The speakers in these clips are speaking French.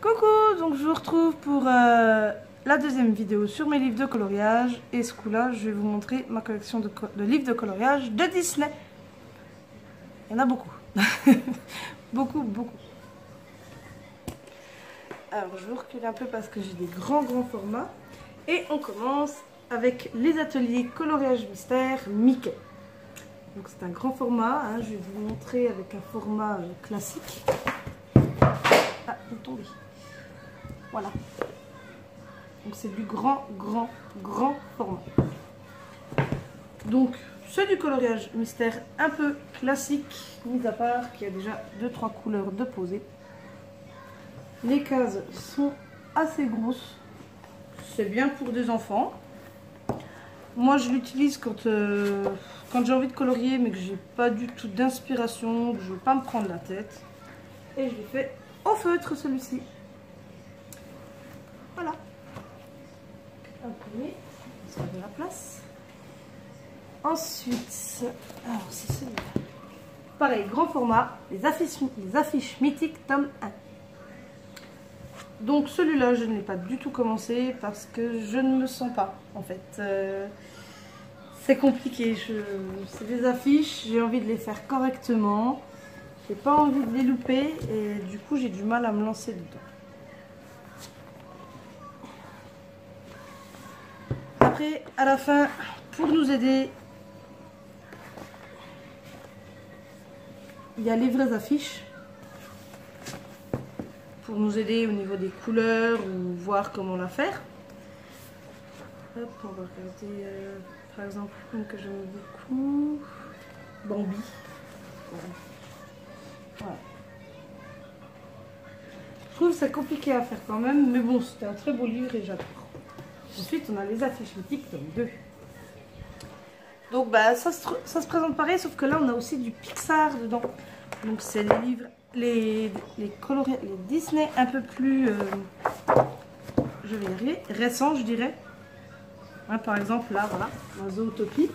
Coucou, donc je vous retrouve pour la deuxième vidéo sur mes livres de coloriage. Et ce coup-là, je vais vous montrer ma collection de livres de coloriage de Disney. Il y en a beaucoup. beaucoup. Alors je vous recule un peu parce que j'ai des grands formats. Et on commence avec les ateliers coloriage mystère Mickey. Donc c'est un grand format, hein, je vais vous montrer avec un format classique. Ah, il est tombé. Voilà. Donc c'est du grand format. Donc c'est du coloriage mystère un peu classique, mis à part qu'il y a déjà 2-3 couleurs de posées. Les cases sont assez grosses. C'est bien pour des enfants. Moi je l'utilise quand j'ai envie de colorier mais que j'ai pas du tout d'inspiration, que je veux pas me prendre la tête. Et je l'ai fait au feutre celui-ci. Voilà. Un premier, ça de la place. Ensuite, alors c'est celui-là. Pareil, grand format, les affiches mythiques tome 1. Donc celui-là, je ne l'ai pas du tout commencé parce que je ne me sens pas en fait. C'est compliqué, c'est des affiches, j'ai envie de les faire correctement. J'ai pas envie de les louper et du coup j'ai du mal à me lancer dedans. Après, à la fin, pour nous aider, il y a les vraies affiches. Pour nous aider au niveau des couleurs ou voir comment la faire. Hop, on va regarder par exemple une que j'aime beaucoup. Bambi. Voilà. Je trouve que c'est compliqué à faire quand même, mais bon, c'était un très beau livre et j'adore. Ensuite, on a les affiches mythiques, tome 2. Donc, bah, ça se présente pareil, sauf que là, on a aussi du Pixar dedans. Donc, c'est les livres, les Disney un peu plus, je vais y arriver, récents, je dirais. Hein, par exemple, là, voilà, dans Zootopie.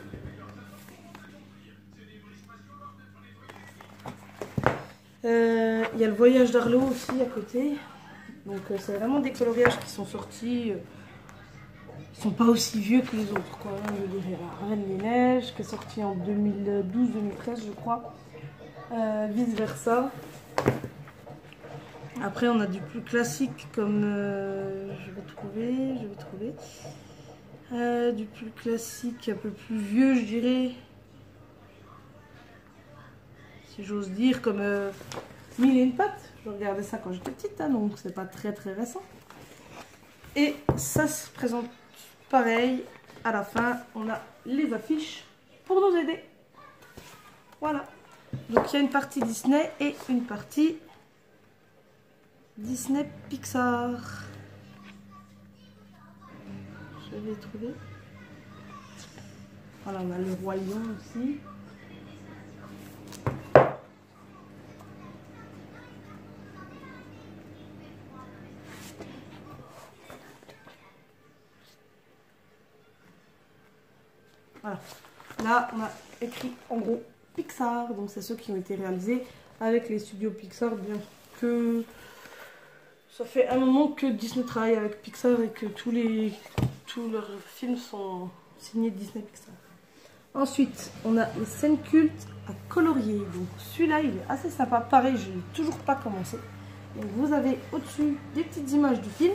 Il y a le voyage d'Arlo aussi à côté. Donc, c'est vraiment des coloriages qui sont sortis. Ils sont pas aussi vieux que les autres, quoi. Je dirais la Reine des Neiges, qui est sortie en 2012-2013, je crois. Vice versa. Après, on a du plus classique comme je vais trouver. Du plus classique, un peu plus vieux, je dirais. Si j'ose dire, comme Mille et une pattes. Je regardais ça quand j'étais petite, hein, donc c'est pas très récent. Et ça se présente pareil. À la fin, on a les affiches pour nous aider. Voilà. Donc il y a une partie Disney et une partie Disney Pixar. Je vais trouver. Voilà, on a le Roi Lion aussi. Voilà. Là, on a écrit en gros Pixar, donc c'est ceux qui ont été réalisés avec les studios Pixar, bien que ça fait un moment que Disney travaille avec Pixar et que tous leurs films sont signés Disney Pixar. Ensuite, on a les scènes cultes à colorier. Donc celui-là, il est assez sympa. Pareil, je n'ai toujours pas commencé. Donc vous avez au-dessus des petites images du film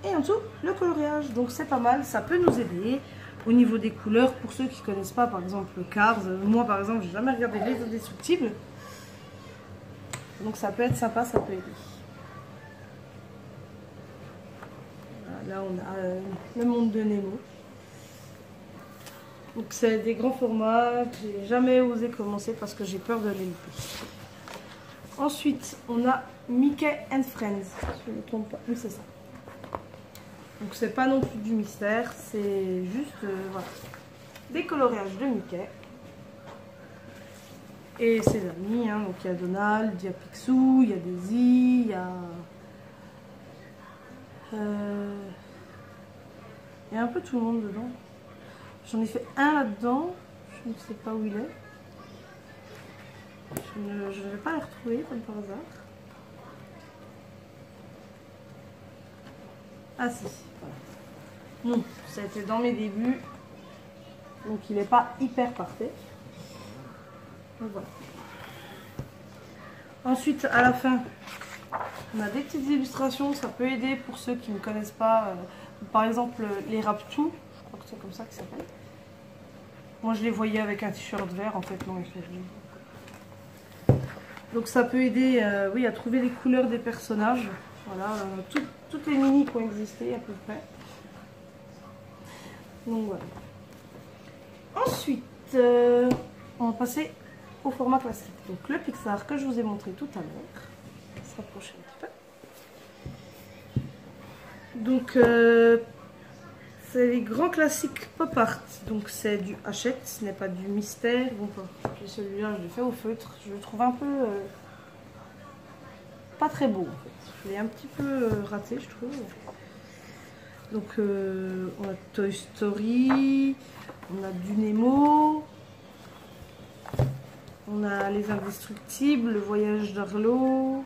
et en dessous le coloriage. Donc c'est pas mal, ça peut nous aider. Au niveau des couleurs, pour ceux qui ne connaissent pas, par exemple, Cars, moi par exemple, j'ai jamais regardé Les Indestructibles. Donc ça peut être sympa, ça peut aider. Là, on a le monde de Nemo. Donc c'est des grands formats, j'ai jamais osé commencer parce que j'ai peur de les louper. Ensuite, on a Mickey and Friends. Je ne me trompe pas, oui c'est ça. Donc c'est pas non plus du mystère, c'est juste voilà, des coloriages de Mickey et ses amis. Hein. Donc il y a Donald, il y a Picsou, il y a Daisy, il y a un peu tout le monde dedans. J'en ai fait un là-dedans, je ne sais pas où il est. Je ne vais pas le retrouver comme par hasard. Ah si, voilà. Non, ça a été dans mes débuts. Donc il n'est pas hyper parfait. Donc voilà. Ensuite, à la fin, on a des petites illustrations. Ça peut aider pour ceux qui ne connaissent pas. Par exemple, les Raptous. Je crois que c'est comme ça que ça s'appelle. Moi, je les voyais avec un t-shirt vert. En fait, non, ils sont bleus. Donc ça peut aider oui, à trouver les couleurs des personnages. Voilà, toutes les mini qui ont existé à peu près. Donc voilà. Ensuite, on va passer au format classique. Donc le Pixar que je vous ai montré tout à l'heure. On va se rapprocher un petit peu. Donc c'est les grands classiques pop art. Donc c'est du Hachette, ce n'est pas du mystère. Bon, celui-là je l'ai fait au feutre. Je le trouve un peu pas très beau en fait. Je l'ai un petit peu raté, je trouve. Donc on a Toy Story, on a du Nemo, on a Les Indestructibles, Le Voyage d'Arlo,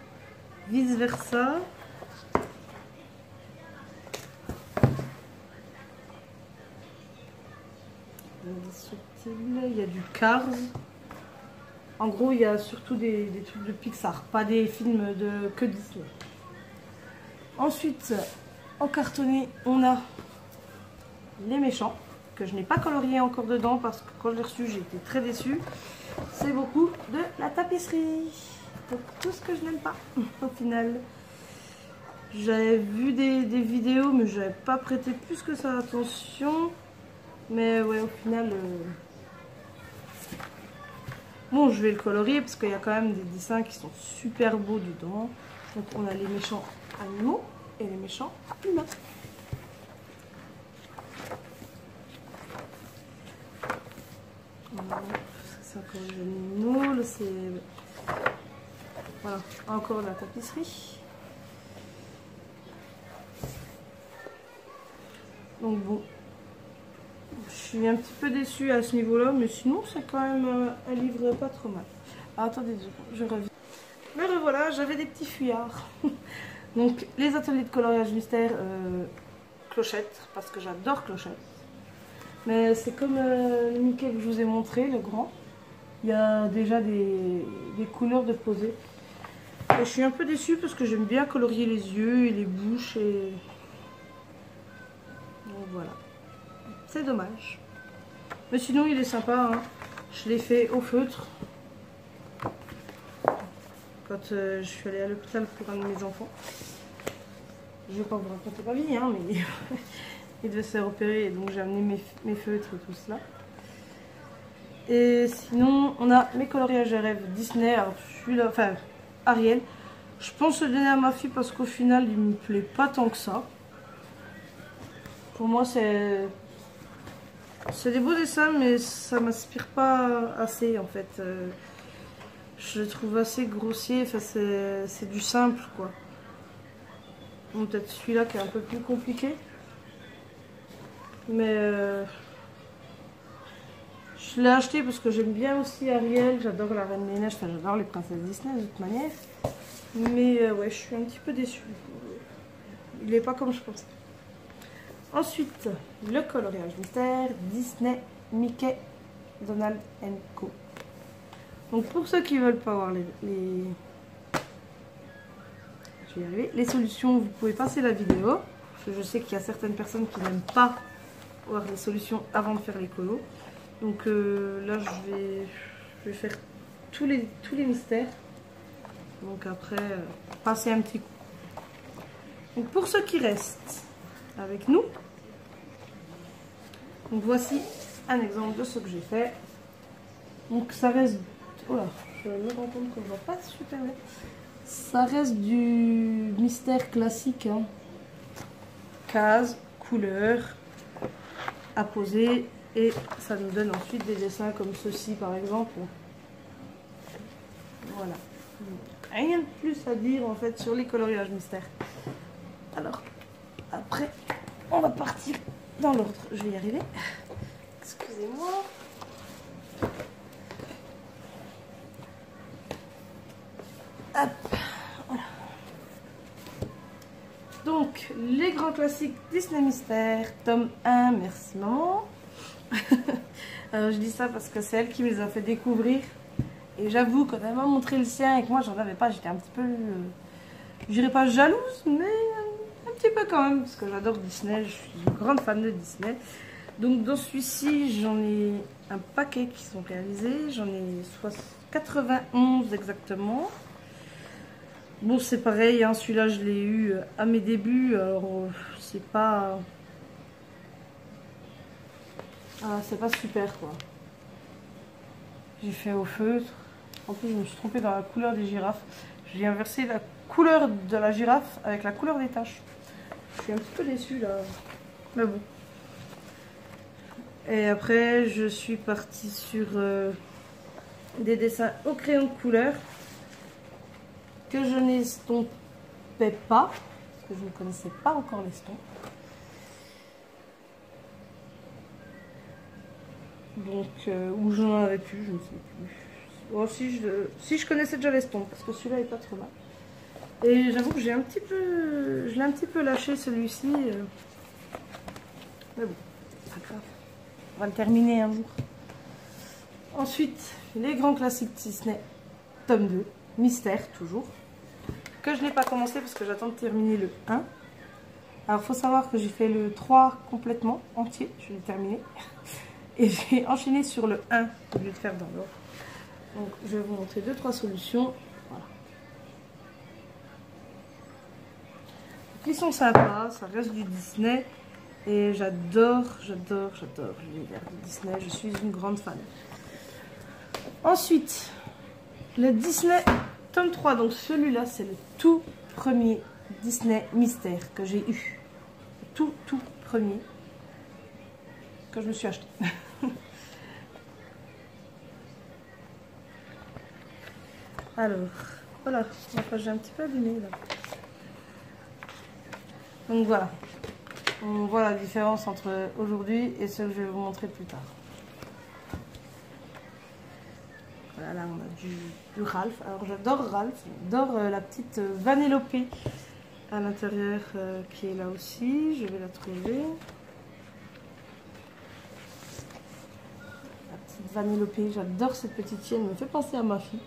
Vice Versa. Indestructible, il y a du Cars. En gros, il y a surtout des trucs de Pixar, pas des films que Disney. Ensuite, en cartonné, on a Les Méchants, que je n'ai pas colorié encore dedans parce que quand je l'ai reçu, j'ai été très déçue. C'est beaucoup de la tapisserie. Donc, tout ce que je n'aime pas, au final. J'avais vu des vidéos, mais je n'avais pas prêté plus que ça attention. Mais ouais, au final... Bon, je vais le colorier parce qu'il y a quand même des dessins qui sont super beaux dedans. Donc, on a les méchants animaux et les méchants humains. C'est encore les animaux, c'est... Voilà, encore la tapisserie. Donc bon, je suis un petit peu déçue à ce niveau-là, mais sinon c'est quand même un livre pas trop mal. Ah, attendez, je reviens. Me revoilà, j'avais des petits fuyards. Donc les ateliers de coloriage mystère, Clochette, parce que j'adore Clochette. Mais c'est comme le Mickey que je vous ai montré, le grand. Il y a déjà des couleurs de posées. Et je suis un peu déçue parce que j'aime bien colorier les yeux et les bouches. Et... donc voilà. C'est dommage. Mais sinon il est sympa. Hein. Je l'ai fait au feutre. Quand je suis allée à l'hôpital pour un de mes enfants. Je ne vais pas vous raconter ma vie, hein, mais il devait se faire opérer. Donc j'ai amené mes feutres et tout cela. Et sinon, on a mes coloriages de rêve Disney. Alors, celui-là, enfin, Ariel. Je pense le donner à ma fille parce qu'au final, il me plaît pas tant que ça. Pour moi, c'est des beaux dessins, mais ça m'inspire pas assez en fait. Je le trouve assez grossier. Enfin, c'est du simple, quoi. Bon, peut-être celui-là qui est un peu plus compliqué. Mais je l'ai acheté parce que j'aime bien aussi Ariel. J'adore la Reine des Neiges. Enfin, j'adore les princesses Disney de toute manière. Mais ouais, je suis un petit peu déçue. Il n'est pas comme je pensais. Ensuite, le coloriage mystère Disney, Mickey, Donald Co. Donc pour ceux qui ne veulent pas voir je vais y arriver. Les solutions, vous pouvez passer la vidéo. Parce que je sais qu'il y a certaines personnes qui n'aiment pas voir les solutions avant de faire les colos. Donc là, je vais faire tous les mystères. Donc après, passer un petit coup. Donc pour ceux qui restent avec nous, donc voici un exemple de ce que j'ai fait. Donc ça reste... oh là, je me rends compte qu'on ne voit pas super bien. Ça reste du mystère classique. Hein. Cases, couleurs, à poser. Et ça nous donne ensuite des dessins comme ceci par exemple. Voilà. Rien de plus à dire en fait sur les coloriages mystères. Alors, après, on va partir dans l'ordre. Je vais y arriver. Excusez-moi. Hop. Voilà. donc les grands classiques Disney Mystère, tome 1, merci maman. Alors je dis ça parce que c'est elle qui me les a fait découvrir. Et j'avoue, quand elle m'a montré le sien et que moi j'en avais pas, j'étais un petit peu, je dirais pas jalouse, mais un petit peu quand même, parce que j'adore Disney, je suis une grande fan de Disney. Donc dans celui-ci, j'en ai un paquet qui sont réalisés, j'en ai 91 exactement. Bon, c'est pareil, hein, celui-là je l'ai eu à mes débuts, alors c'est pas... Ah, c'est pas super quoi. J'ai fait au feutre. En plus, je me suis trompée dans la couleur des girafes. J'ai inversé la couleur de la girafe avec la couleur des taches. Je suis un petit peu déçue là. Mais bon. Et après, je suis partie sur des dessins au crayon de couleur que je n'estompais pas. Parce que je ne connaissais pas encore l'estompe. Donc, ou j'en avais plus, je ne sais plus. Bon, si je connaissais déjà l'estompe, parce que celui-là est pas trop mal. Et j'avoue que j'ai un petit peu, je l'ai un petit peu lâché celui-ci. Mais bon, pas grave. On va le terminer un jour. Ensuite, les grands classiques Disney, tome 2, Mystère toujours. Que je n'ai pas commencé parce que j'attends de terminer le 1. Alors, il faut savoir que j'ai fait le 3 complètement, entier, je l'ai terminé. Et j'ai enchaîné sur le 1 au lieu de faire dans l'ordre. Donc je vais vous montrer 2-3 solutions. Voilà. Donc, ils sont sympas, ça reste du Disney. Et j'adore l'univers de Disney. Je suis une grande fan. Ensuite, le Disney tome 3. Donc celui-là, c'est le tout premier Disney Mystère que j'ai eu. Le tout premier que je me suis acheté. Alors, voilà, j'ai un petit peu abîmé là. Donc voilà, on voit la différence entre aujourd'hui et ce que je vais vous montrer plus tard. Voilà, là on a du Ralph. Alors j'adore Ralph, j'adore la petite Vanellope à l'intérieur qui est là aussi. Je vais la trouver. La petite Vanellope, j'adore cette petite fille, elle me fait penser à ma fille.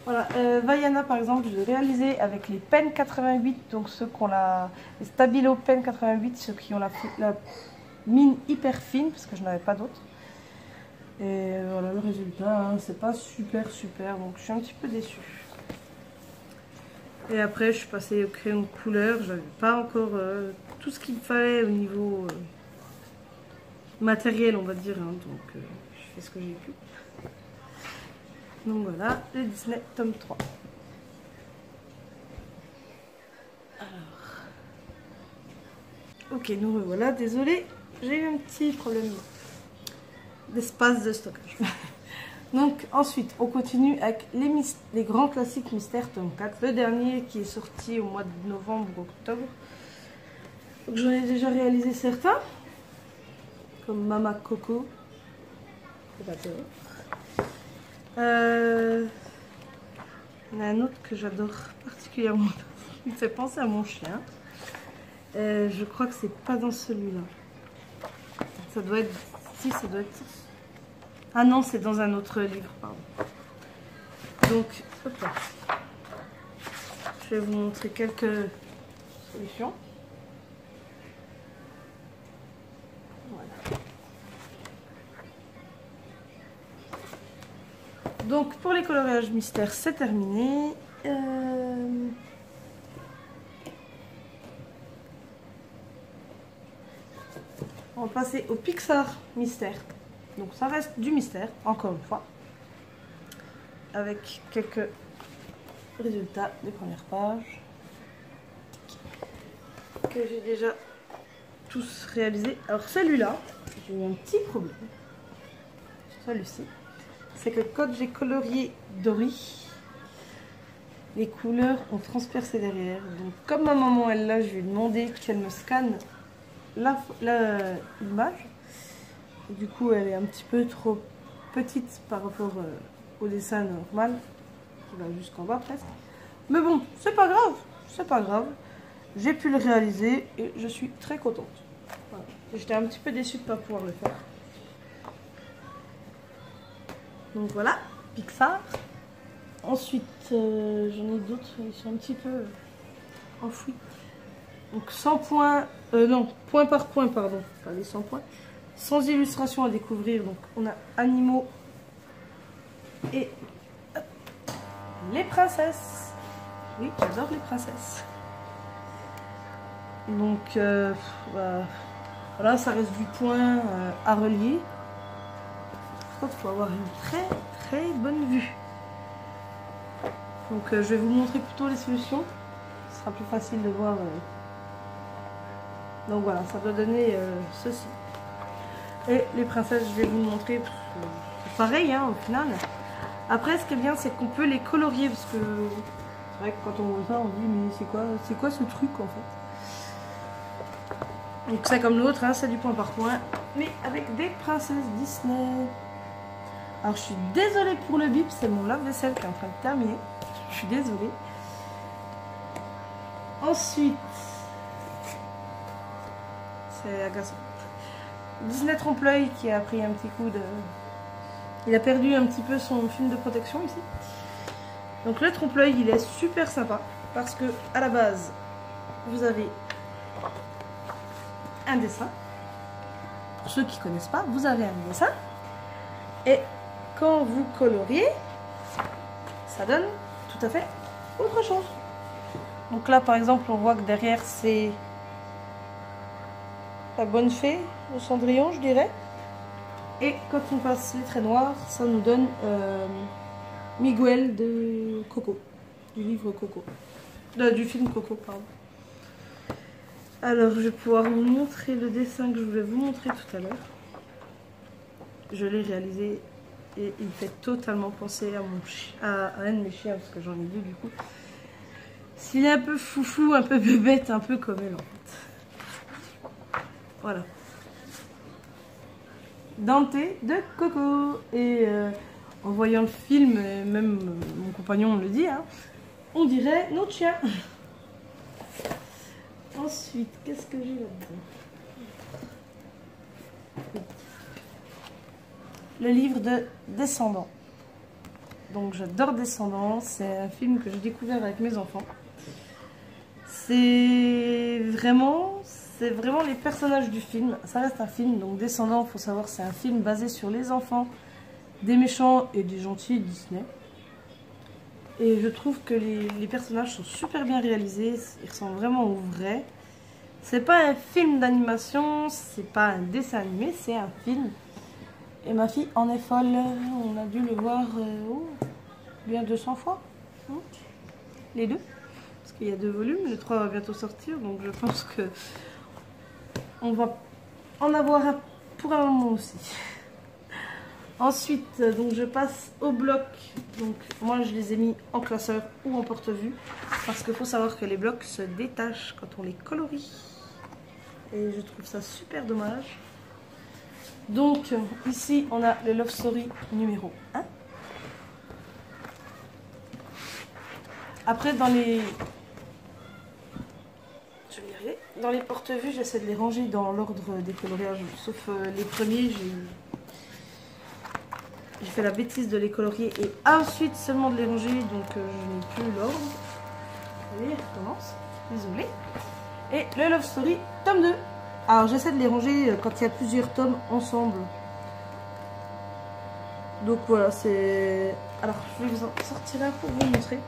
Voilà, Vaiana par exemple, je l'ai réalisé avec les Pen 88, donc ceux qui ont les Stabilo Pen 88, ceux qui ont la mine hyper fine, parce que je n'avais pas d'autres. Et voilà le résultat, hein, c'est pas super, donc je suis un petit peu déçue. Et après, je suis passée au crayon de couleur, j'avais pas encore tout ce qu'il me fallait au niveau matériel, on va dire, hein, donc je fais ce que j'ai pu. Donc voilà, le Disney tome 3. Alors. Ok, nous revoilà. Désolée, j'ai eu un petit problème d'espace de stockage. Donc ensuite, on continue avec les grands classiques Mystère tome 4. Le dernier qui est sorti au mois de novembre ou octobre. Donc j'en ai déjà réalisé certains. Comme Mama Coco. Il y en a un autre que j'adore particulièrement. Il me fait penser à mon chien. Je crois que c'est pas dans celui-là. Ça doit être... Si, ça doit être... Ah non, c'est dans un autre livre, pardon. Donc, hop là. Je vais vous montrer quelques solutions. Voilà. Donc pour les coloriages mystères, c'est terminé. On va passer au Pixar mystère. Donc ça reste du mystère, encore une fois. Avec quelques résultats des premières pages. Que j'ai déjà tous réalisés. Alors celui-là, j'ai eu un petit problème. Celui-ci. C'est que quand j'ai colorié Dory, les couleurs ont transpercé derrière. Donc comme ma maman elle l'a, je lui ai demandé qu'elle me scanne l'image. Du coup elle est un petit peu trop petite par rapport au dessin normal, qui va jusqu'en bas presque. Mais bon, c'est pas grave, c'est pas grave. j'ai pu le réaliser et je suis très contente. Voilà. J'étais un petit peu déçue de ne pas pouvoir le faire. Donc voilà, Pixar. Ensuite, j'en ai d'autres, ils sont un petit peu enfouis. Donc 100 points, non, point par point, pardon, pas les 100 points. Sans illustration à découvrir, donc on a animaux et les princesses. Oui, j'adore les princesses. Donc voilà, ça reste du point à relier. Par contre, il faut avoir une très bonne vue. Donc je vais vous montrer plutôt les solutions. Ce sera plus facile de voir. Donc voilà, ça doit donner ceci. Et les princesses, je vais vous montrer. C'est pareil hein, au final. Après, ce qui est bien, c'est qu'on peut les colorier. Parce que c'est vrai que quand on voit ça, on dit mais c'est quoi ce truc en fait. Donc c'est comme l'autre, hein, c'est du point par point. Mais avec des princesses Disney. Alors je suis désolée pour le bip, c'est mon lave-vaisselle qui est en train de terminer. Je suis désolée. Ensuite, c'est agaçant. Disney trompe-l'œil qui a pris un petit coup de... Il a perdu un petit peu son film de protection ici. Donc le trompe-l'œil, il est super sympa. Parce que à la base, vous avez un dessin. Pour ceux qui ne connaissent pas, vous avez un dessin. Et quand vous coloriez, ça donne tout à fait autre chose. Donc là, par exemple, on voit que derrière, c'est la bonne fée au Cendrillon, je dirais. Et quand on passe les traits noirs, ça nous donne Miguel de Coco, du livre Coco, du film Coco, pardon. Alors, je vais pouvoir vous montrer le dessin que je voulais vous montrer tout à l'heure. Je l'ai réalisé et il fait totalement penser à un de mes chiens, parce que j'en ai deux du coup. S'il est un peu foufou, un peu bébête, un peu comme elle en fait. Voilà. Dante de Coco. Et en voyant le film, même mon compagnon le dit, hein, on dirait notre chien. Ensuite, qu'est-ce que j'ai là-dedans? Le livre de Descendants. Donc j'adore Descendants, c'est un film que j'ai découvert avec mes enfants. C'est vraiment les personnages du film. Ça reste un film, donc Descendants, il faut savoir, c'est un film basé sur les enfants des méchants et des gentils Disney. Et je trouve que les personnages sont super bien réalisés, ils ressemblent vraiment au vrai. C'est pas un film d'animation, c'est pas un dessin animé, c'est un film. Et ma fille en est folle, on a dû le voir bien 200 fois, hein, les deux. Parce qu'il y a 2 volumes, le 3 va bientôt sortir, donc je pense que on va en avoir un pour un moment aussi. Ensuite, donc je passe au bloc. Donc moi je les ai mis en classeur ou en porte-vue. Parce qu'il faut savoir que les blocs se détachent quand on les colorie. Et je trouve ça super dommage. Donc ici on a le Love Story numéro 1. Après dans les... Je vais y arriver. Dans les porte-vues, j'essaie de les ranger dans l'ordre des coloriages. Sauf les premiers, j'ai fait la bêtise de les colorier et ensuite seulement de les ranger, donc je n'ai plus l'ordre. Vous voyez, je recommence. Désolée. Et le Love Story, tome 2. Alors j'essaie de les ranger quand il y a plusieurs tomes ensemble. Donc voilà, c'est... Alors je vais vous en sortir un pour vous montrer.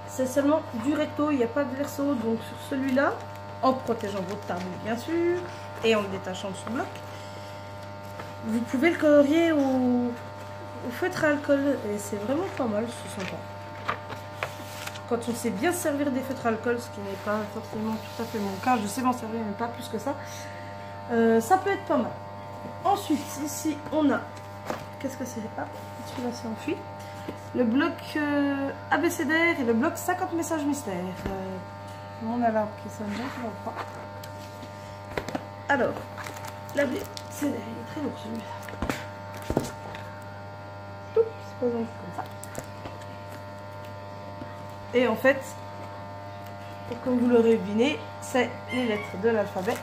C'est seulement du recto, il n'y a pas de verso, donc sur celui-là, en protégeant votre table bien sûr, et en le détachant de son bloc, vous pouvez le colorier au feutre à alcool, et c'est vraiment pas mal, c'est sympa. Quand on sait bien servir des feutres à alcool, ce qui n'est pas forcément tout à fait mon cas, je sais m'en servir mais pas plus que ça, ça peut être pas mal. Ensuite, ici on a, qu'est-ce que c'est? Ah, celui-là c'est enfui. Le bloc abécédaire et le bloc 50 messages mystères. Mon alarme qui sonne, je ne vois pas. Alors, l'abécédaire, il est très lourd celui-là. C'est pas comme ça. Et en fait, comme vous l'aurez deviné, c'est les lettres de l'alphabet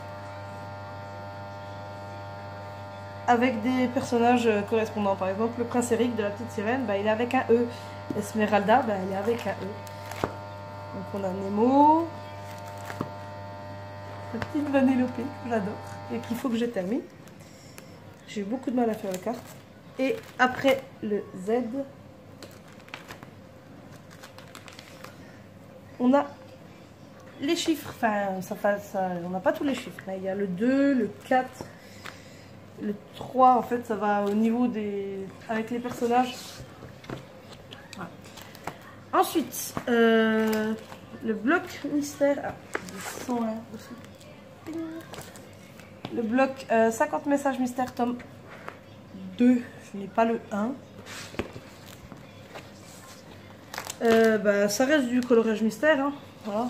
avec des personnages correspondants. Par exemple, le prince Eric de la petite sirène, bah, il est avec un E. Esmeralda, bah, il est avec un E. Donc on a Nemo, la petite Vanellope, que j'adore, et qu'il faut que je termine. J'ai eu beaucoup de mal à faire la carte. Et après le Z, on a les chiffres. Enfin, on n'a pas tous les chiffres. Il y a le 2, le 4, le 3. En fait, ça va au niveau des... avec les personnages. Voilà. Ensuite, le bloc mystère. Ah, 101 aussi. Le bloc 50 messages mystères, tome 2. Je n'ai pas le 1. Bah, ça reste du coloriage mystère. Hein. Voilà.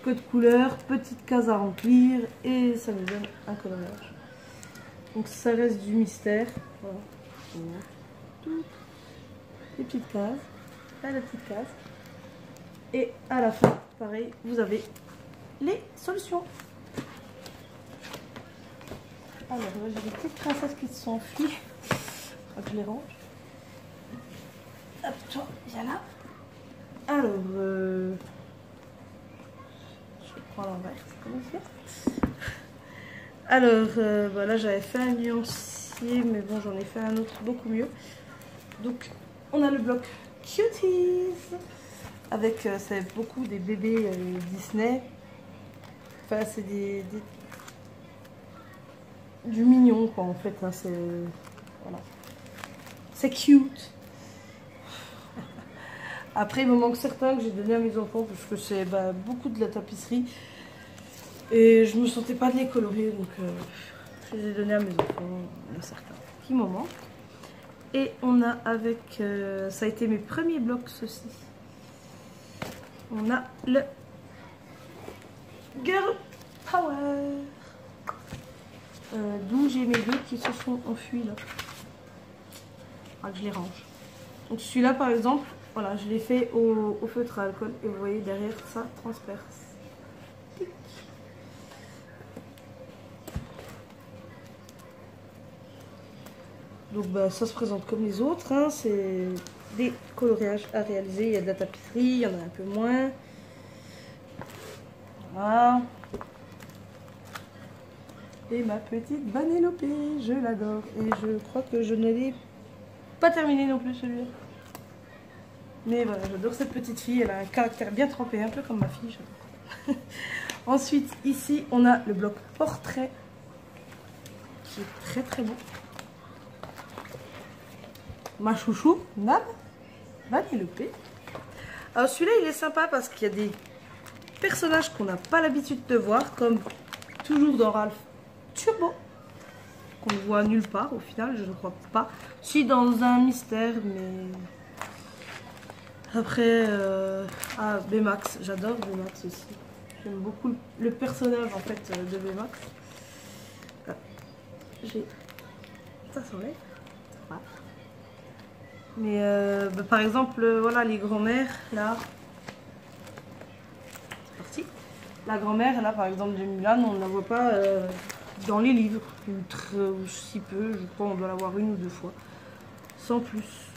Code couleur, petite case à remplir et ça nous donne un coloriage. Donc ça reste du mystère. Voilà. Toutes les petites cases. Là, la petite case. Et à la fin, pareil, vous avez les solutions. Alors là, j'ai des petites princesses qui se sont enfuies. Faut que je les range. Hop, toi, viens là. Alors, je prends l'envers, c'est comment faire. Alors, bah là, j'avais fait un nuancier, mais bon, j'en ai fait un autre beaucoup mieux. Donc, on a le bloc Cuties. Avec, c'est beaucoup des bébés Disney. Enfin, c'est du mignon, quoi, en fait. Hein, c'est... Voilà. C'est cute. Après, il me manque certains que j'ai donné à mes enfants parce que c'est beaucoup de la tapisserie. Et je me sentais pas de les colorer, donc je les ai donnés à mes enfants. Il y en a certains qui me manquent. Et on a avec... ça a été mes premiers blocs, ceci. On a le Girl Power. D'où j'ai mes deux qui se sont enfuis là. Ah, que je les range. Donc celui-là par exemple, voilà, je l'ai fait au feutre à alcool. Et vous voyez derrière ça transperce. Tic. Donc bah, ça se présente comme les autres. Hein. C'est des coloriages à réaliser. Il y a de la tapisserie, il y en a un peu moins. Voilà. Et ma petite Vanellope, je l'adore. Et je crois que je ne l'ai pas terminé non plus celui-là. Mais voilà, j'adore cette petite fille. Elle a un caractère bien trempé, un peu comme ma fille. Ensuite, ici, on a le bloc portrait. Qui est très très beau. Ma chouchou, Nab, Vanellope. Alors celui-là, il est sympa parce qu'il y a des personnages qu'on n'a pas l'habitude de voir, comme toujours dans Ralph Turbo, qu'on ne voit nulle part au final, je ne crois pas. Si, dans un mystère, mais... Après, Baymax, j'adore Baymax aussi. J'aime beaucoup le personnage en fait de Baymax. J'ai... Ça s'enlève. Voilà. Mais par exemple, voilà les grands-mères, là... C'est parti. La grand-mère, là par exemple de Mulan, on ne la voit pas dans les livres. Ou si peu, je crois on doit la voir une ou deux fois. Sans plus.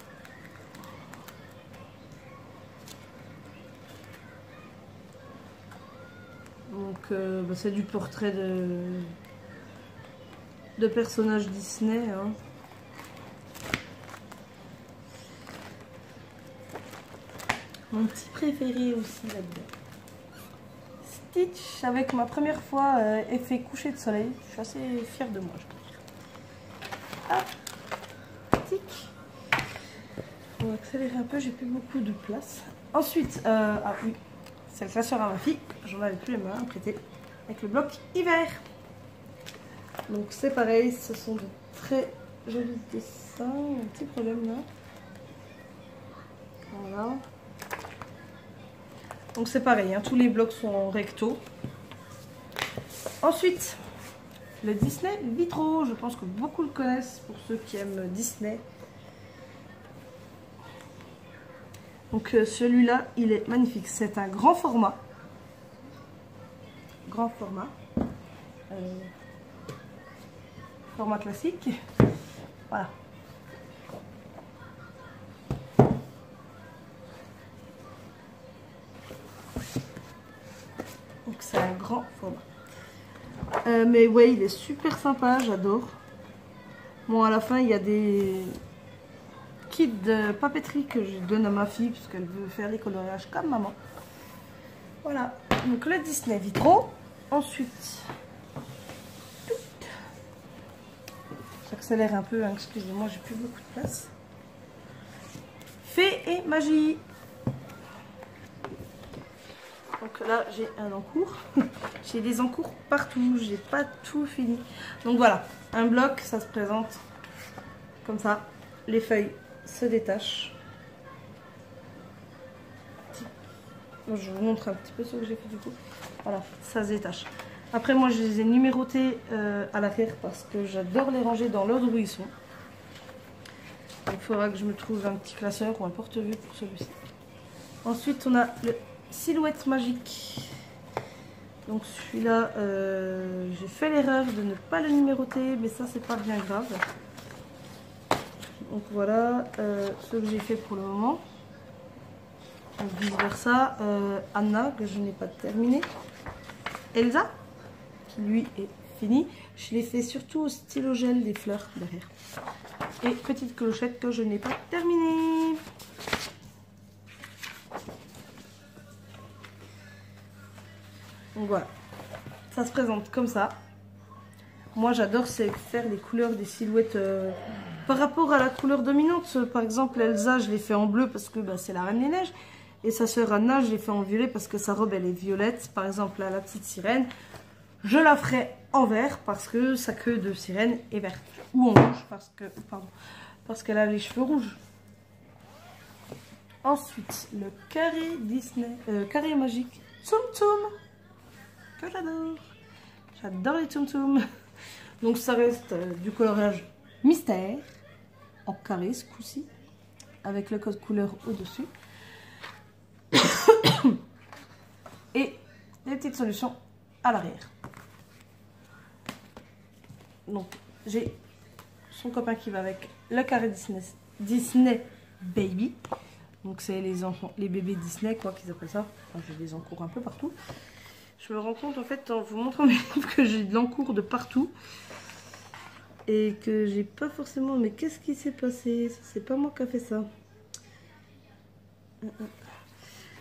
Donc c'est du portrait de personnages Disney. Hein. Mon petit préféré aussi là-dedans. Stitch avec ma première fois effet coucher de soleil. Je suis assez fière de moi, je peux dire. Hop. Tic. On va accélérer un peu, j'ai plus beaucoup de place. Ensuite, ah oui, c'est le classeur à ma fille. J'en avais plus les mains à prêter. Avec le bloc hiver. Donc c'est pareil, ce sont de très jolis dessins. Un petit problème là. Voilà. Donc c'est pareil, hein, tous les blocs sont en recto. Ensuite, le Disney Vitro. Je pense que beaucoup le connaissent pour ceux qui aiment Disney. Donc celui-là, il est magnifique. C'est un grand format. Grand format. Format classique. Voilà. Donc c'est un grand format. Mais ouais, il est super sympa, j'adore. Bon, à la fin, il y a des kits de papeterie que je donne à ma fille parce qu'elle veut faire les coloriages comme maman. Voilà, donc le Disney Vitro. Ensuite, j'accélère un peu, hein, excusez-moi, j'ai plus beaucoup de place. Fée et magie. Donc là, j'ai un encours. J'ai des encours partout, j'ai pas tout fini. Donc voilà, un bloc, ça se présente comme ça. Les feuilles se détachent. Je vous montre un petit peu ce que j'ai fait du coup. Voilà, ça se détache. Après, moi, je les ai numérotés à l'arrière parce que j'adore les ranger dans l'ordre où ils sont. Il faudra que je me trouve un petit classeur ou un porte-vue pour celui-ci. Ensuite, on a le Silhouette Magique. Donc celui-là, j'ai fait l'erreur de ne pas le numéroter, mais ça, c'est pas bien grave. Donc voilà ce que j'ai fait pour le moment. Vice versa, Anna, que je n'ai pas terminé. Elsa, qui lui est fini. Je l'ai fait surtout au stylo gel des fleurs derrière. Et petite clochette que je n'ai pas terminée. Donc voilà, ça se présente comme ça. Moi j'adore c'est faire les couleurs des silhouettes par rapport à la couleur dominante. Par exemple Elsa je l'ai fait en bleu parce que bah, c'est la Reine des Neiges. Et sa sœur Anna je l'ai fait en violet parce que sa robe elle est violette. Par exemple là, la petite sirène, je la ferai en vert parce que sa queue de sirène est verte. Ou en rouge parce qu'elle a les cheveux rouges. Ensuite le carré Disney, carré magique Tsum Tsum. Que j'adore. J'adore les Tsum Tsum. Donc ça reste du coloriage mystère en carré ce coup-ci avec le code couleur au-dessus. Et des petites solutions à l'arrière. Donc j'ai son copain qui va avec le carré Disney Baby. Donc c'est les enfants, les bébés Disney quoi qu'ils appellent ça. Enfin, j'ai des encours un peu partout. Je me rends compte en fait en vous montrant mes livres que j'ai de l'encours de partout. Et que j'ai pas forcément... Mais qu'est-ce qui s'est passé? C'est pas moi qui a fait ça.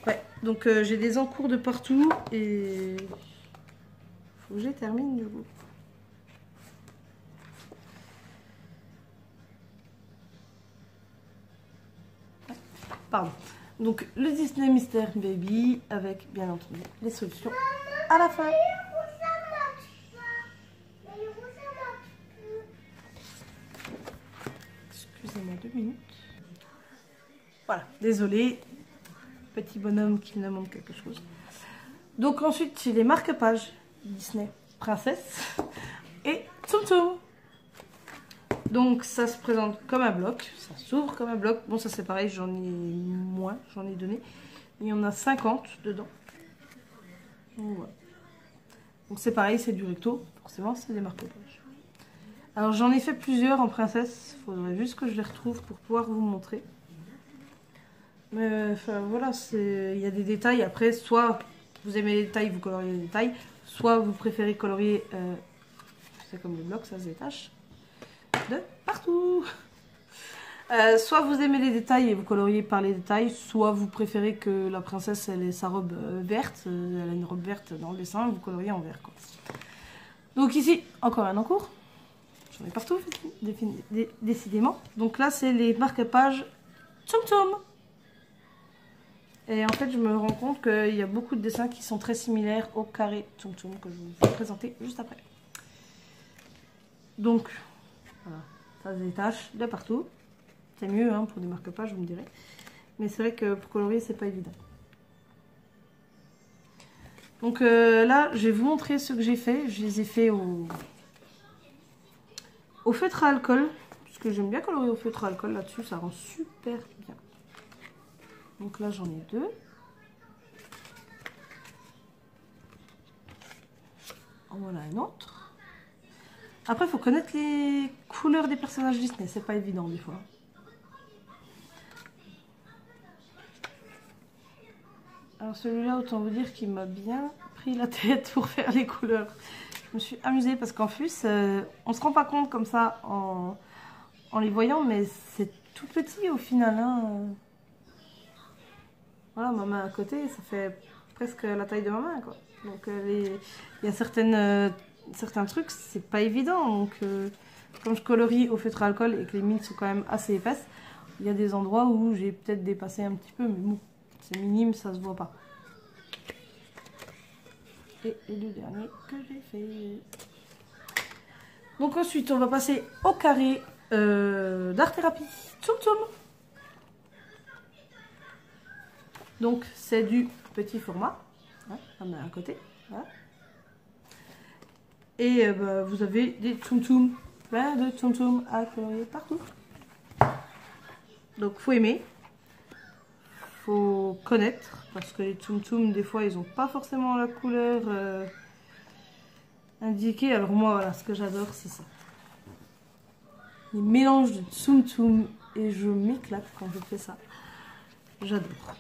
Ouais, donc j'ai des encours de partout et... Faut que je termine du coup. Pardon. Donc le Disney Mystery Baby avec bien entendu les solutions à la fin. Excusez-moi 2 minutes. Voilà, désolé. Petit bonhomme qui me demande quelque chose. Donc ensuite j'ai les marque-pages Disney Princesse et Tsum Tsum. Donc ça se présente comme un bloc, ça s'ouvre comme un bloc. Bon ça c'est pareil, j'en ai moins, j'en ai donné. Il y en a 50 dedans. Donc voilà. Donc c'est pareil, c'est du recto, forcément c'est des marque-pages. Alors j'en ai fait plusieurs en princesse, il faudrait juste que je les retrouve pour pouvoir vous montrer. Mais enfin voilà, il y a des détails. Après, soit vous aimez les détails, vous coloriez les détails, soit vous préférez colorier, c'est comme le bloc, ça se détache de partout. Soit vous aimez les détails et vous coloriez par les détails, soit vous préférez que la princesse elle ait sa robe verte, elle a une robe verte dans le dessin, vous coloriez en vert quoi. Donc ici, encore un encours. J'en ai partout, décidément. Donc là, c'est les marque-pages Tsum Tsum. Et en fait, je me rends compte qu'il y a beaucoup de dessins qui sont très similaires au carré Tsum Tsum que je vais vous présenter juste après. Donc, voilà, ça se détache de partout. C'est mieux hein, pour des marque-pages, vous me direz. Mais c'est vrai que pour colorier, c'est pas évident. Donc là, je vais vous montrer ce que j'ai fait. Je les ai fait au feutre à alcool. Parce que j'aime bien colorier au feutre à alcool là-dessus. Ça rend super bien. Donc là j'en ai 2. En voilà un autre. Après il faut connaître les couleurs des personnages Disney, c'est pas évident des fois. Alors celui-là, autant vous dire qu'il m'a bien pris la tête pour faire les couleurs. Je me suis amusée parce qu'en plus, on se rend pas compte comme ça en les voyant, mais c'est tout petit au final. Hein. Voilà, ma main à côté, ça fait presque la taille de ma main, quoi. Donc il y a certains trucs, c'est pas évident. Donc comme je colorie au feutre à alcool et que les mines sont quand même assez épaisses, il y a des endroits où j'ai peut-être dépassé un petit peu, mais bon. C'est minime, ça se voit pas. Et le dernier que j'ai fait. Donc ensuite, on va passer au carré d'art thérapie. Tsum tsum. Donc c'est du petit format. Hein, on met à côté. Voilà. Et bah, vous avez des tsum tsum. Plein de tsum tsum à colorier partout. Donc faut aimer. Faut connaître parce que les tsum tsum des fois ils ont pas forcément la couleur indiquée. Alors moi voilà, ce que j'adore c'est ça, les mélanges de tsum tsum, et je m'éclate quand je fais ça, j'adore.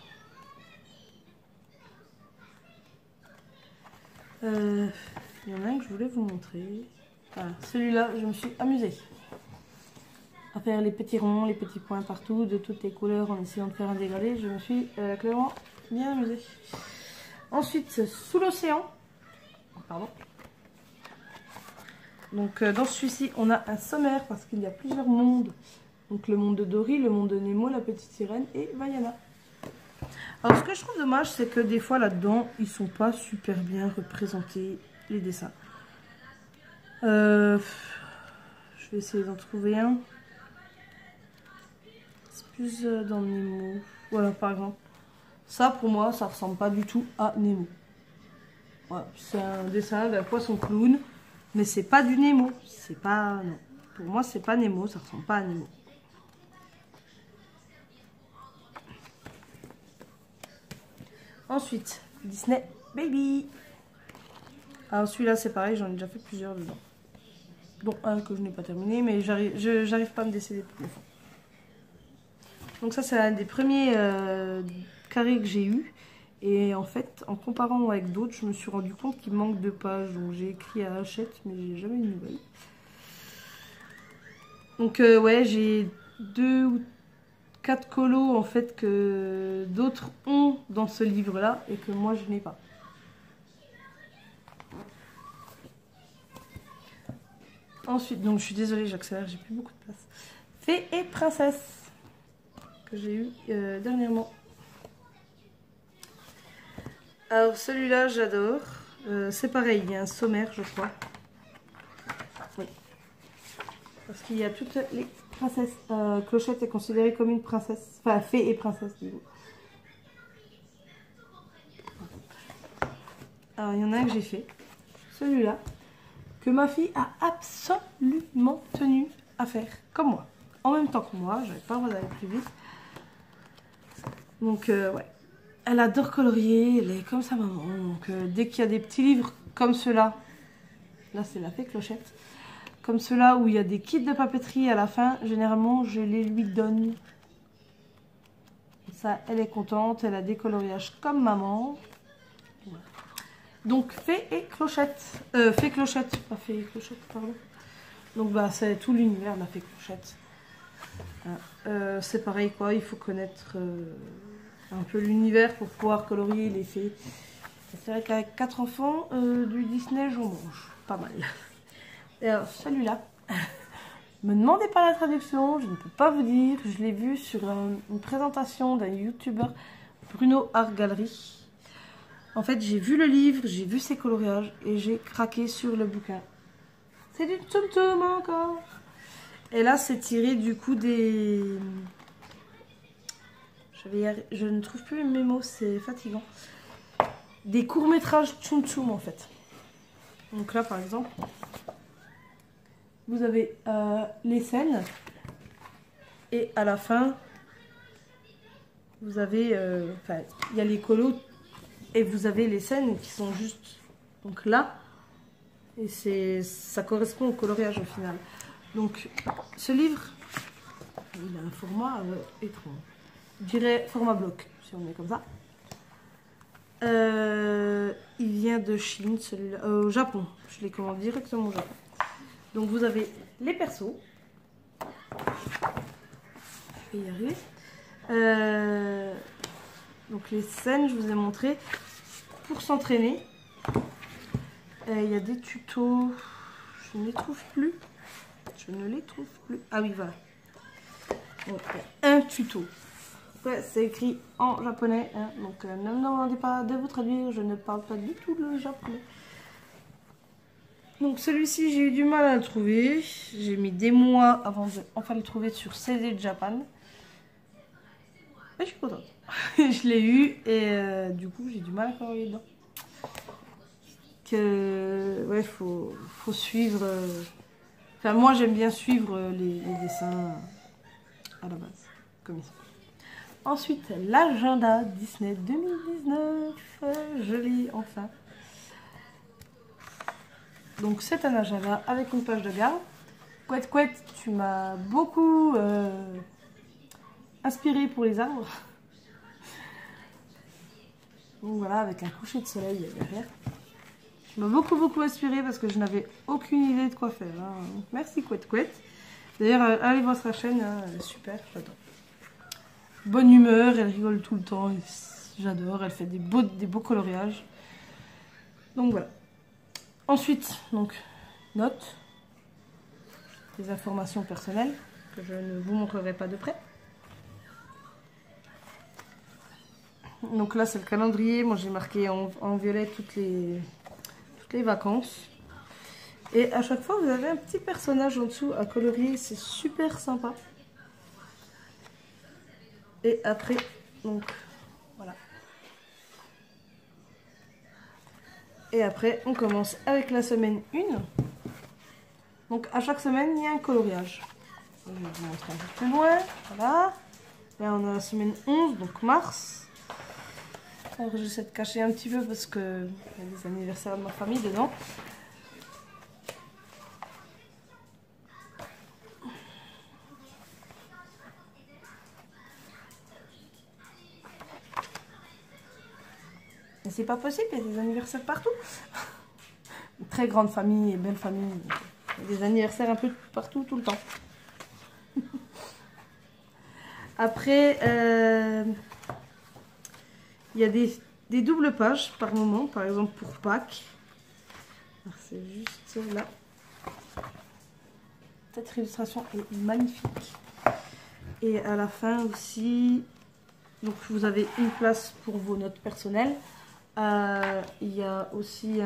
Il y en a un que je voulais vous montrer. Voilà, celui-là je me suis amusée à faire les petits ronds, les petits points partout, de toutes les couleurs, en essayant de faire un dégradé. Je me suis clairement bien amusée. Ensuite, sous l'océan. Pardon. Donc dans celui-ci, on a un sommaire parce qu'il y a plusieurs mondes. Donc le monde de Dory, le monde de Nemo, la petite sirène et Vaiana. Alors ce que je trouve dommage, c'est que des fois là-dedans, ils sont pas super bien représentés, les dessins. Je vais essayer d'en trouver un. Plus dans Nemo. Voilà, par exemple. Ça, pour moi, ça ressemble pas du tout à Nemo. Voilà, c'est un dessin d'un poisson clown, mais c'est pas du Nemo. C'est pas... Non. Pour moi, c'est pas Nemo, ça ressemble pas à Nemo. Ensuite, Disney Baby. Alors celui-là, c'est pareil, j'en ai déjà fait plusieurs dedans. Dont un que je n'ai pas terminé, mais j'arrive pas à me décider pour le fond. Donc ça c'est un des premiers carrés que j'ai eu. Et en fait, en comparant avec d'autres, je me suis rendu compte qu'il manque de pages. Donc j'ai écrit à Hachette, mais j'ai jamais eu de nouvelles. Donc ouais, j'ai 2 ou 4 colos en fait que d'autres ont dans ce livre-là et que moi je n'ai pas. Ensuite, donc je suis désolée, j'accélère, j'ai plus beaucoup de place. Fée et princesse. Que j'ai eu dernièrement. Alors celui-là j'adore. C'est pareil, il y a un sommaire je crois. Oui. Parce qu'il y a toutes les princesses. Clochette est considérée comme une princesse. Enfin fée et princesse du coup. Alors il y en a un que j'ai fait. Celui-là. Que ma fille a absolument tenu à faire. Comme moi. En même temps que moi. J'avais pas le droit d'aller plus vite. Donc ouais, elle adore colorier, elle est comme sa maman. Donc dès qu'il y a des petits livres comme ceux-là, là c'est la fée Clochette, comme ceux-là où il y a des kits de papeterie à la fin, généralement je les lui donne. Ça, elle est contente, elle a des coloriages comme maman. Voilà. Donc fée et Clochette, fée Clochette, pas fée et Clochette, pardon. Donc bah c'est tout l'univers de la fée Clochette. C'est pareil quoi, il faut connaître un peu l'univers pour pouvoir colorier les fées. C'est vrai qu'avec 4 enfants, du Disney j'en mange pas mal. Et alors celui-là, me demandez pas la traduction, je ne peux pas vous dire. Je l'ai vu sur une présentation d'un youtubeur, Bruno Art Gallery. En fait j'ai vu le livre, j'ai vu ses coloriages et j'ai craqué sur le bouquin. C'est du tsum tsum encore. Et là, c'est tiré du coup des... Je ne trouve plus mes mots, c'est fatigant. Des courts-métrages Tsum Tsum en fait. Donc là, par exemple, vous avez les scènes. Et à la fin, vous avez, il y a les colos et vous avez les scènes qui sont juste donc là. Et ça correspond au coloriage au final. Donc ce livre, il a un format étrange. Je dirais format bloc, si on met comme ça. Il vient de Chine, celui-là, au Japon. Je l'ai commandé directement au Japon. Donc vous avez les persos. Je vais y arriver. Donc les scènes, je vous ai montré. Pour s'entraîner, il y a des tutos. Je ne les trouve plus. Ah oui, voilà. Donc, un tuto. Ouais, c'est écrit en japonais. Hein, donc ne me demandez pas de vous traduire. Je ne parle pas du tout le japonais. Donc celui-ci, j'ai eu du mal à le trouver. J'ai mis des mois avant de enfin le trouver sur CD Japan. Mais je suis contente. Je l'ai eu et du coup, j'ai du mal à colorier dedans. Ouais, faut suivre. Enfin, moi, j'aime bien suivre les dessins à la base, comme ici. Ensuite, l'agenda Disney 2019. Je l'ai enfin. Donc, c'est un agenda avec une page de garde. Couette, couette, tu m'as beaucoup inspiré pour les arbres. Donc voilà, avec un coucher de soleil derrière. Tu m'as beaucoup inspiré parce que je n'avais aucune idée de quoi faire. Hein. Merci Couette Couette. D'ailleurs, allez voir sa chaîne, hein, elle est super, j'adore. Bonne humeur, elle rigole tout le temps, j'adore, elle fait des beaux coloriages. Donc voilà. Ensuite, donc, notes, des informations personnelles que je ne vous montrerai pas de près. Donc là, c'est le calendrier. Moi, j'ai marqué en violet toutes les vacances. Et à chaque fois, vous avez un petit personnage en dessous à colorier. C'est super sympa. Et après, donc, voilà. Et après, on commence avec la semaine 1. Donc, à chaque semaine, il y a un coloriage. Je vais vous montrer un peu plus loin. Voilà. Là, on a la semaine 11, donc mars. Alors, j'essaie de cacher un petit peu parce qu'il y a des anniversaires de ma famille dedans. Mais c'est pas possible, il y a des anniversaires partout. Une très grande famille et belle famille. Il y a des anniversaires un peu partout, tout le temps. Après, il y a des doubles pages par moment, par exemple pour Pâques. C'est juste là. Cette illustration est magnifique. Et à la fin aussi, donc vous avez une place pour vos notes personnelles. Il y a aussi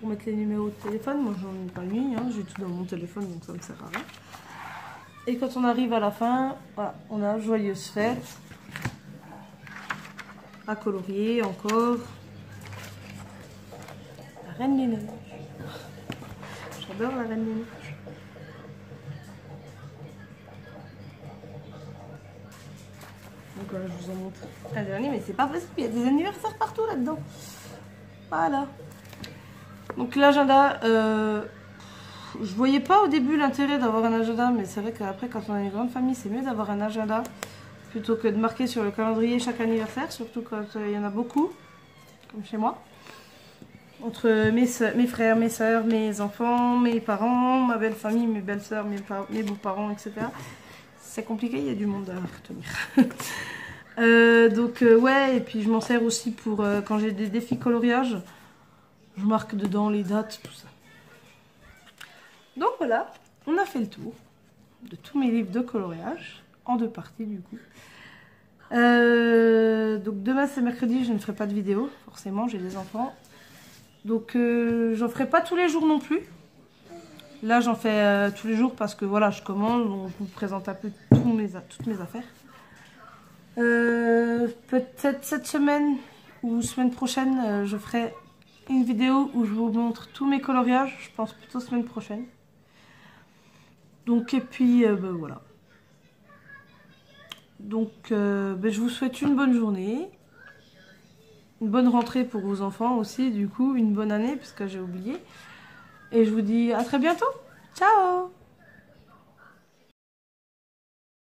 pour mettre les numéros de téléphone. Moi, j'en ai pas mis, hein, j'ai tout dans mon téléphone, donc ça me sert à rien. Et quand on arrive à la fin, voilà, on a joyeuse fête à colorier encore. La Reine des Neiges. J'adore la Reine des Neiges. Donc voilà, je vous en montre un dernier, mais c'est pas possible, il y a des anniversaires partout là-dedans. Voilà. Donc l'agenda, je voyais pas au début l'intérêt d'avoir un agenda, mais c'est vrai qu'après quand on a une grande famille, c'est mieux d'avoir un agenda plutôt que de marquer sur le calendrier chaque anniversaire, surtout quand il y en a beaucoup, comme chez moi. Entre mes frères, mes soeurs, mes enfants, mes parents, ma belle famille, mes belles soeurs, mes beaux-parents, etc. C'est compliqué, il y a du monde à retenir. Ouais, et puis je m'en sers aussi pour quand j'ai des défis coloriage. Je marque dedans les dates, tout ça. Donc voilà, on a fait le tour de tous mes livres de coloriage, en 2 parties du coup. Donc demain c'est mercredi, je ne ferai pas de vidéo, forcément, j'ai des enfants. Donc j'en ferai pas tous les jours non plus. Là j'en fais tous les jours parce que voilà, je commande, donc je vous présente un peu toutes mes affaires. Peut-être cette semaine ou semaine prochaine, je ferai une vidéo où je vous montre tous mes coloriages. Je pense plutôt semaine prochaine. Donc et puis ben, voilà. Donc ben, je vous souhaite une bonne journée. Une bonne rentrée pour vos enfants aussi, du coup, une bonne année, parce que j'ai oublié. Et je vous dis à très bientôt. Ciao!